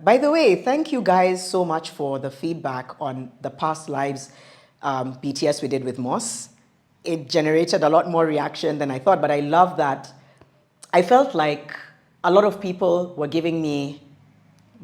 By the way, thank you guys so much for the feedback on the past lives BTS we did with Mos. It generated a lot more reaction than I thought, but I love that. I felt like a lot of people were giving me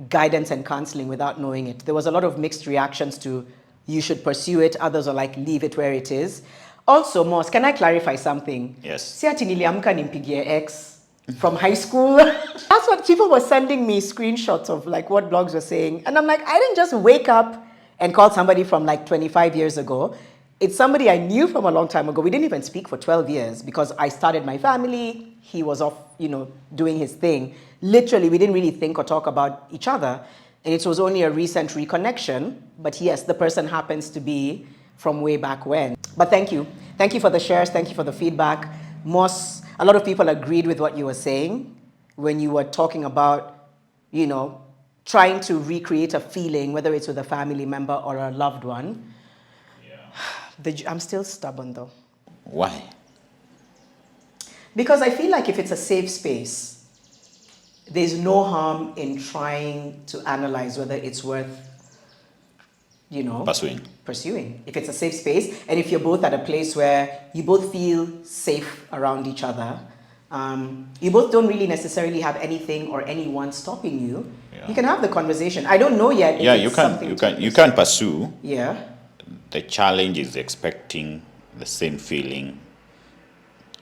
guidance and counseling without knowing it. There was a lot of mixed reactions to you should pursue it. Others are like, leave it where it is. Also, Mos, can I clarify something? Yes. Si ati niliamka nimpigie ex from high school. That's what people were sending me screenshots of, like what blogs were saying. And I'm like, I didn't just wake up and call somebody from like 25 years ago. It's somebody I knew from a long time ago. We didn't even speak for 12 years because I started my family. He was off, doing his thing. Literally, we didn't really think or talk about each other. And it was only a recent reconnection. But yes, the person happens to be from way back when. But thank you. Thank you for the shares. Thank you for the feedback. Mos, a lot of people agreed with what you were saying when you were talking about, trying to recreate a feeling, whether it's with a family member or a loved one. Yeah. I'm still stubborn though. Why? Because I feel like if it's a safe space, there's no harm in trying to analyze whether it's worth, pursuing. If it's a safe space, and if you're both at a place where you both feel safe around each other, you both don't really necessarily have anything or anyone stopping you. Yeah. You can have the conversation. I don't know yet. Yeah, you can pursue. Yeah. The challenge is expecting the same feeling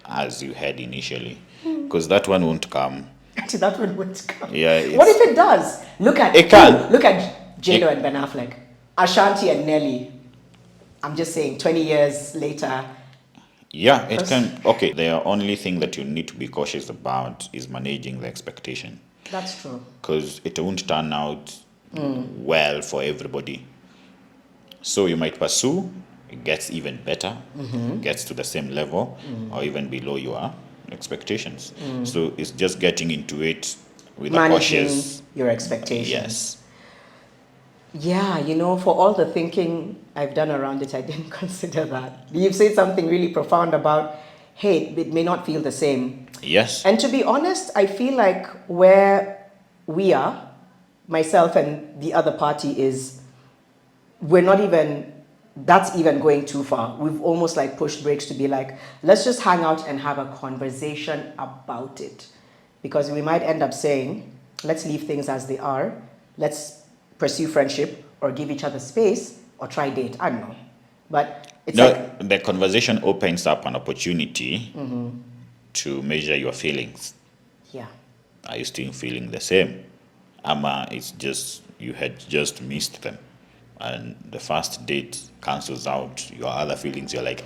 as you had initially, because that one won't come. Actually, that one won't come. Yeah. What if it does? Look at J-Lo and Ben Affleck, Ashanti and Nelly. I'm just saying, 20 years later. Yeah, it can. Okay, the only thing that you need to be cautious about is managing the expectation. That's true. Because it won't turn out well for everybody. So you might pursue, it gets even better, gets to the same level, or even below your expectations. So it's just getting into it with a cautious. Your expectations. Yes. Yeah, for all the thinking I've done around it, I didn't consider that. You've said something really profound about, hey, it may not feel the same. Yes. And to be honest, I feel like where we are, myself and the other party, is that's even going too far. We've almost like pushed brakes to be like, let's just hang out and have a conversation about it. Because we might end up saying, let's leave things as they are. Let's pursue friendship or give each other space or try date. I don't know. But it's the conversation opens up an opportunity to measure your feelings. Yeah. Are you still feeling the same? It's just, you had just missed them. And the first date cancels out your other feelings. You're like,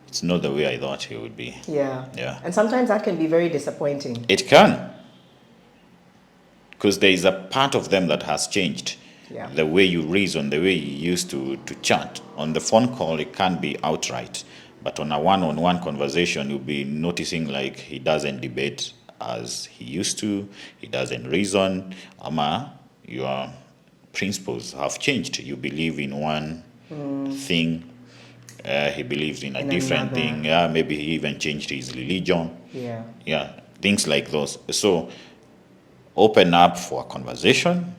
it's not the way I thought it would be. Yeah. Yeah. And sometimes that can be very disappointing. It can. Because there is a part of them that has changed. Yeah. The way you reason, the way you used to chat. On the phone call, it can't be outright. But on a one-on-one conversation, you'll be noticing like he doesn't debate as he used to. He doesn't reason. Your principles have changed. You believe in one thing. He believes in a different thing. Yeah, maybe he even changed his religion. Yeah. Yeah, things like those. So open up for a conversation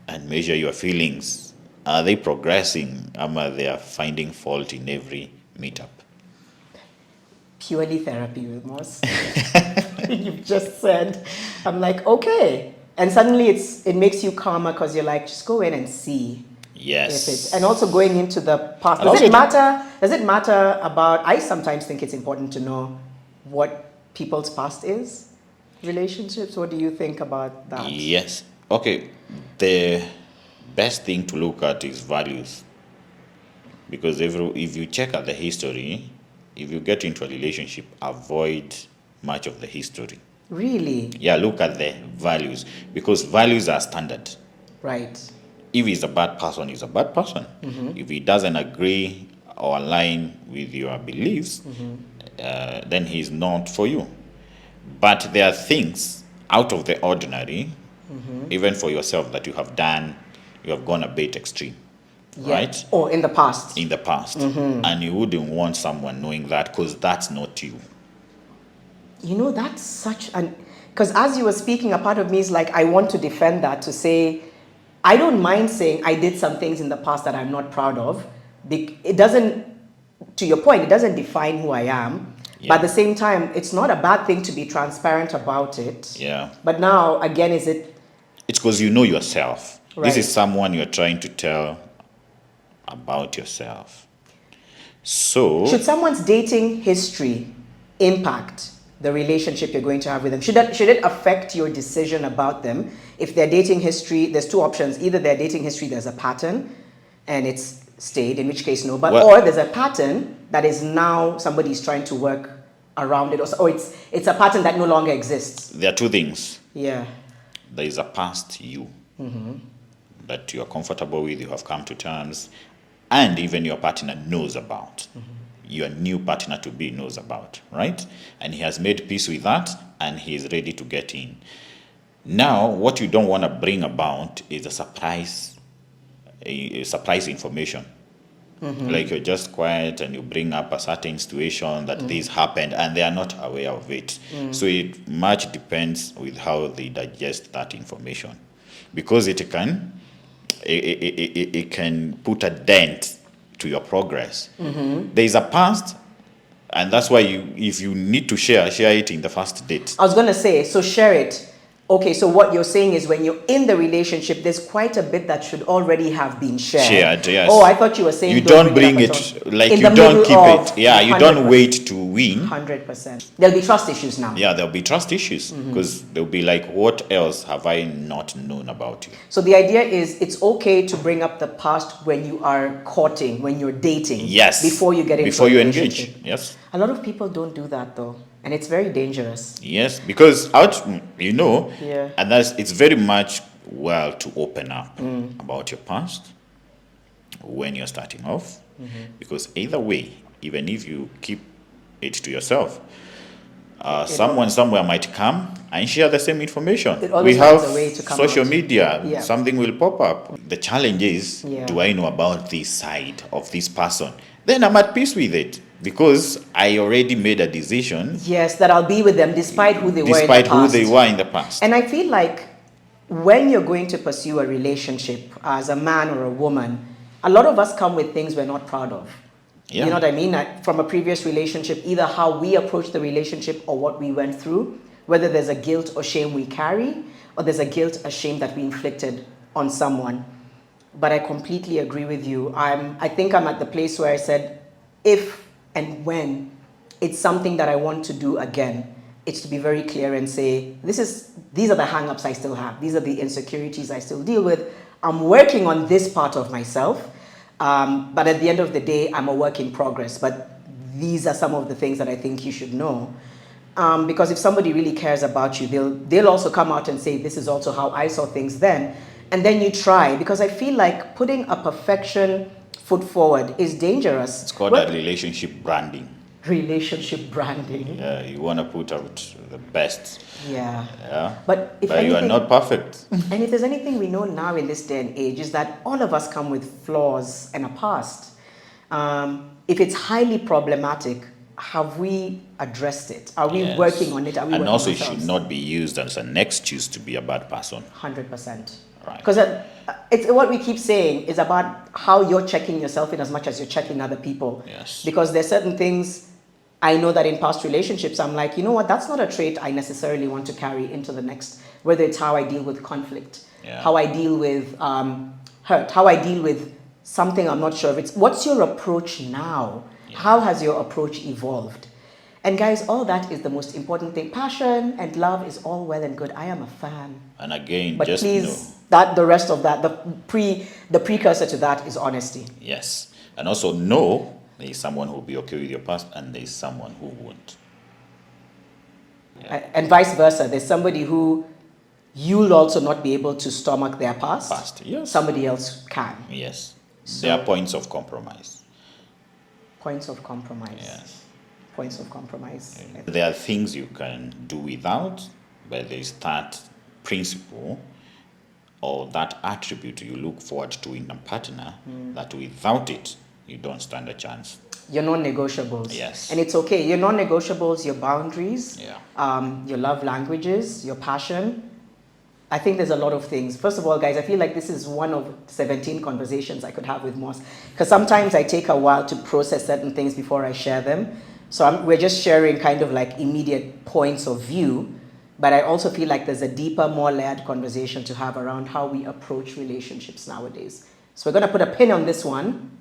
and measure your feelings. Are they progressing? They are finding fault in every meetup? Purely therapy with Mos. You've just said, I'm like, okay. And suddenly it makes you calmer because you're like, just go in and see. Yes. And also going into the past. Does it matter about, I sometimes think it's important to know what people's past is. Relationships, what do you think about that? Yes. Okay. The best thing to look at is values. Because if you check out the history, if you get into a relationship, avoid much of the history. Really? Yeah, look at the values. Because values are standard. Right. If he's a bad person, he's a bad person. If he doesn't agree or align with your beliefs, then he's not for you. But there are things out of the ordinary, even for yourself, that you have done, you have gone a bit extreme. Yeah. Right? Or in the past. In the past. And you wouldn't want someone knowing that because that's not you. That's such an... Because as you were speaking, a part of me is like, I want to defend that, to say, I don't mind saying I did some things in the past that I'm not proud of. It doesn't, to your point, it doesn't define who I am. Yeah. But at the same time, it's not a bad thing to be transparent about it. Yeah. But now, again, is it? It's because you know yourself. Right. This is someone you're trying to tell about yourself. So, Should someone's dating history impact the relationship you're going to have with them? Should it affect your decision about them? If their dating history, there's two options. Either their dating history, there's a pattern, and it's stayed, in which case no. But or there's a pattern that is now somebody's trying to work around it, or it's a pattern that no longer exists. there are two things. Yeah. There is a past you that you are comfortable with, you have come to terms, and even your partner knows about. Your new partner to be knows about, right? And he has made peace with that, and he is ready to get in. Now, what you don't want to bring about is a surprise information. Like you're just quiet and you bring up a certain situation that this happened and they are not aware of it. So it much depends with how they digest that information, because it can put a dent to your progress. There is a past, and that's why if you need to share it in the first date. I was going to say, so share it. Okay, so what you're saying is when you're in the relationship, there's quite a bit that should already have been shared. Shared, yes. Oh, I thought you were saying you don't bring it, like you don't keep it. Yeah, you don't wait to win. 100%. There'll be trust issues now. Yeah, there'll be trust issues, because they'll be like, what else have I not known about you? So the idea is it's okay to bring up the past when you are courting, when you're dating. Yes. Before you get into Before a you relationship. engage. Yes. A lot of people don't do that though. And it's very dangerous. Yes, because Yeah. and it's very much well to open up about your past when you're starting off, because either way, even if you keep it to yourself, someone somewhere might come and share the same information. We have a way to come social out. media, Yeah. something will pop up. The challenge is, do I know about this side of this person? Then I'm at peace with it, because I already made a decision. Yes, that I'll be with them despite who they were in the past. Despite who they were in the past. And I feel like when you're going to pursue a relationship as a man or a woman, a lot of us come with things we're not proud of. Yeah. You know what I mean? From a previous relationship, either how we approach the relationship or what we went through, whether there's a guilt or shame we carry, or there's a guilt or shame that we inflicted on someone. But I completely agree with you. I think I'm at the place where I said, if and when it's something that I want to do again, it's to be very clear and say, these are the hang-ups I still have. These are the insecurities I still deal with. I'm working on this part of myself. But at the end of the day, I'm a work in progress. But these are some of the things that I think you should know. Because if somebody really cares about you, they'll also come out and say, this is also how I saw things then. And then you try. Because I feel like putting a perfection foot forward is dangerous. It's called a relationship branding. Relationship branding. Yeah, you want to put out the best. Yeah. Yeah. But you are not perfect. And if there's anything we know now in this day and age, is that all of us come with flaws and a past. If it's highly problematic, have we addressed it? Are we working on it? Are we and working also, on it should not be used as an excuse to be a bad person. 100%. Right. Because it's what we keep saying is about how you're checking yourself in as much as you're checking other people. Yes. Because there's certain things I know that in past relationships, I'm like, you know what, that's not a trait I necessarily want to carry into the next, whether it's how I deal with conflict, how I deal with hurt, how I deal with something I'm not sure of. It's what's your approach now? Yeah. How has your approach evolved? And guys, all that is the most important thing. Passion and love is all well and good. I am a fan. And again, but just please, the rest of that, the precursor to that is honesty. Yes. And also know there is someone who will be okay with your past and there is someone who won't. Yeah. And vice versa. There's somebody who you'll also not be able to stomach their past. Yes. Somebody else can. Yes. So, there are points of compromise. Points of compromise. Yes. Points of compromise. Yeah. There are things you can do without, but there is that principle or that attribute you look forward to in a partner that without it, you don't stand a chance. your non-negotiables. Yes. And it's okay. Your non-negotiables, your boundaries, Yeah. your love languages, your passion. I think there's a lot of things. First of all, guys, I feel like this is one of 17 conversations I could have with Mos. Because sometimes I take a while to process certain things before I share them. So we're just sharing kind of like immediate points of view. But I also feel like there's a deeper, more layered conversation to have around how we approach relationships nowadays. So we're going to put a pin on this one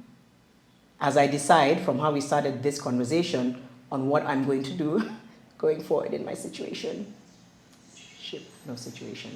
as I decide from how we started this conversation on what I'm going to do going forward in my situation. No situation.